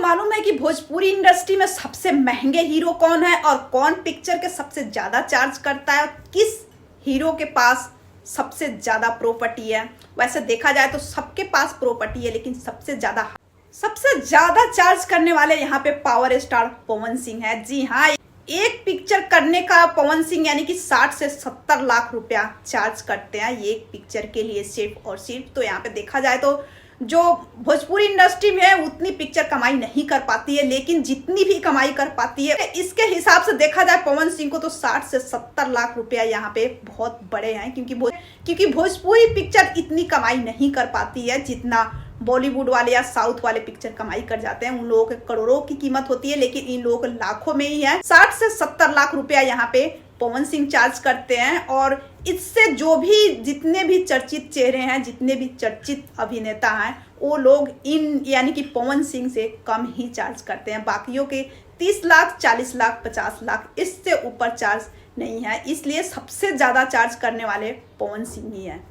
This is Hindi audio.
मालूम है कि भोजपुरी इंडस्ट्री में सबसे महंगे हीरो कौन है और कौन पिक्चर के सबसे ज्यादा चार्ज करता है और किस हीरो के पास सबसे ज्यादा प्रॉपर्टी है? वैसे देखा जाए तो सबके पास प्रॉपर्टी है, लेकिन सबसे ज्यादा चार्ज करने वाले यहाँ पे पावर स्टार पवन सिंह है। जी हाँ, एक पिक्चर करने का पवन सिंह यानी कि 60 से 70 लाख रुपया चार्ज करते हैं एक पिक्चर के लिए सिर्फ और सिर्फ। तो यहाँ पे देखा जाए तो जो भोजपुरी इंडस्ट्री में है उतनी पिक्चर कमाई नहीं कर पाती है, लेकिन जितनी भी कमाई कर पाती है इसके हिसाब से देखा जाए पवन सिंह को तो 60 से 70 लाख रुपया यहाँ पे बहुत बड़े हैं, क्योंकि भोजपुरी पिक्चर इतनी कमाई नहीं कर पाती है जितना बॉलीवुड वाले या साउथ वाले पिक्चर कमाई कर जाते हैं। उन लोगों के करोड़ों की कीमत होती है, लेकिन इन लोगों को लाखों में ही है। 60 से 70 लाख रुपया यहाँ पे पवन सिंह चार्ज करते हैं और इससे जो भी जितने भी चर्चित चेहरे हैं, जितने भी चर्चित अभिनेता हैं, वो लोग इन यानी कि पवन सिंह से कम ही चार्ज करते हैं। बाकियों के 30 लाख, 40 लाख, 50 लाख, इससे ऊपर चार्ज नहीं है। इसलिए सबसे ज्यादा चार्ज करने वाले पवन सिंह ही हैं।